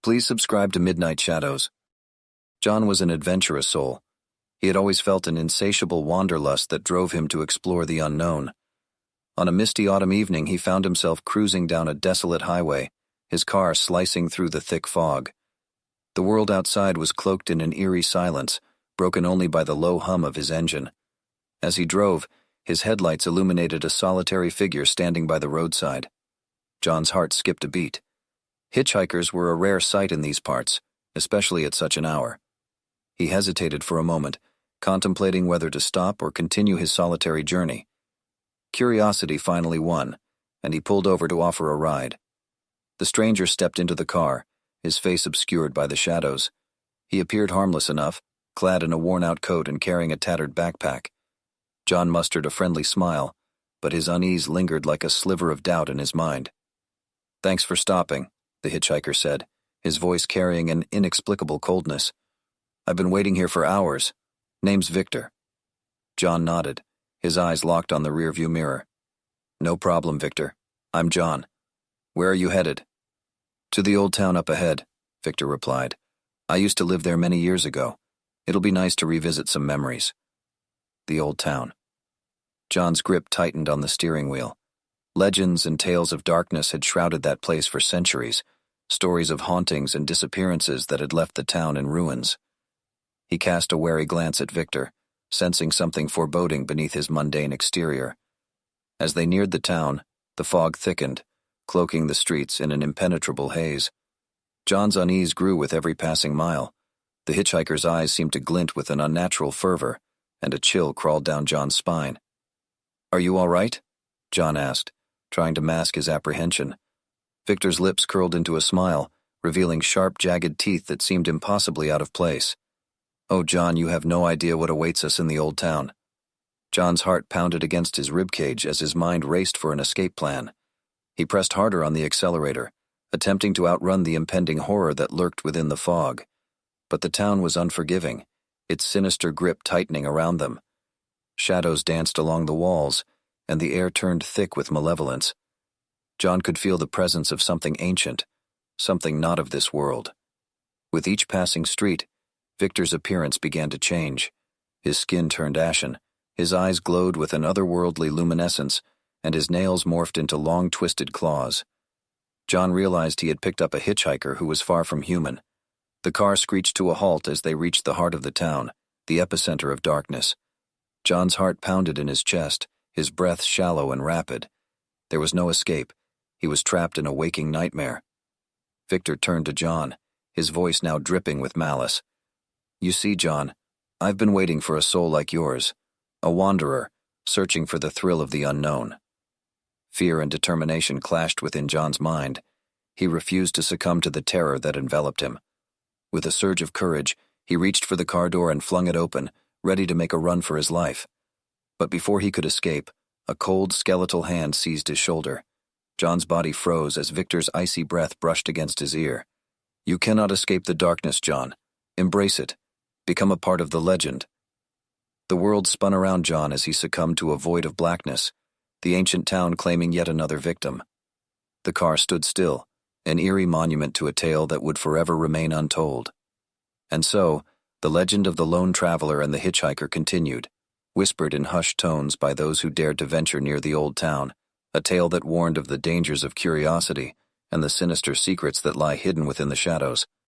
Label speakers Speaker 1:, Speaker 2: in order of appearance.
Speaker 1: Please subscribe to Midnight Shadows. John was an adventurous soul. He had always felt an insatiable wanderlust that drove him to explore the unknown. On a misty autumn evening, he found himself cruising down a desolate highway, his car slicing through the thick fog. The world outside was cloaked in an eerie silence, broken only by the low hum of his engine. As he drove, his headlights illuminated a solitary figure standing by the roadside. John's heart skipped a beat. Hitchhikers were a rare sight in these parts, especially at such an hour. He hesitated for a moment, contemplating whether to stop or continue his solitary journey. Curiosity finally won, and he pulled over to offer a ride. The stranger stepped into the car, his face obscured by the shadows. He appeared harmless enough, clad in a worn-out coat and carrying a tattered backpack. John mustered a friendly smile, but his unease lingered like a sliver of doubt in his mind. "Thanks for stopping," the hitchhiker said, his voice carrying an inexplicable coldness. "I've been waiting here for hours. Name's Victor." John nodded, his eyes locked on the rearview mirror. "No problem, Victor. I'm John. Where are you headed?" "To the old town up ahead," Victor replied. "I used to live there many years ago. It'll be nice to revisit some memories." The old town. John's grip tightened on the steering wheel. Legends and tales of darkness had shrouded that place for centuries, stories of hauntings and disappearances that had left the town in ruins. He cast a wary glance at Victor, sensing something foreboding beneath his mundane exterior. As they neared the town, the fog thickened, cloaking the streets in an impenetrable haze. John's unease grew with every passing mile. The hitchhiker's eyes seemed to glint with an unnatural fervor, and a chill crawled down John's spine. "Are you all right?" John asked, trying to mask his apprehension. Victor's lips curled into a smile, revealing sharp, jagged teeth that seemed impossibly out of place. "Oh, John, you have no idea what awaits us in the old town." John's heart pounded against his ribcage as his mind raced for an escape plan. He pressed harder on the accelerator, attempting to outrun the impending horror that lurked within the fog. But the town was unforgiving, its sinister grip tightening around them. Shadows danced along the walls, and the air turned thick with malevolence. John could feel the presence of something ancient, something not of this world. With each passing street, Victor's appearance began to change. His skin turned ashen, his eyes glowed with an otherworldly luminescence, and his nails morphed into long twisted claws. John realized he had picked up a hitchhiker who was far from human. The car screeched to a halt as they reached the heart of the town, the epicenter of darkness. John's heart pounded in his chest, his breath shallow and rapid. There was no escape. He was trapped in a waking nightmare. Victor turned to John, his voice now dripping with malice. "You see, John, I've been waiting for a soul like yours, a wanderer, searching for the thrill of the unknown." Fear and determination clashed within John's mind. He refused to succumb to the terror that enveloped him. With a surge of courage, he reached for the car door and flung it open, ready to make a run for his life. But before he could escape, a cold, skeletal hand seized his shoulder. John's body froze as Victor's icy breath brushed against his ear. "You cannot escape the darkness, John. Embrace it. Become a part of the legend." The world spun around John as he succumbed to a void of blackness, the ancient town claiming yet another victim. The car stood still, an eerie monument to a tale that would forever remain untold. And so, the legend of the lone traveler and the hitchhiker continued, whispered in hushed tones by those who dared to venture near the old town, a tale that warned of the dangers of curiosity and the sinister secrets that lie hidden within the shadows.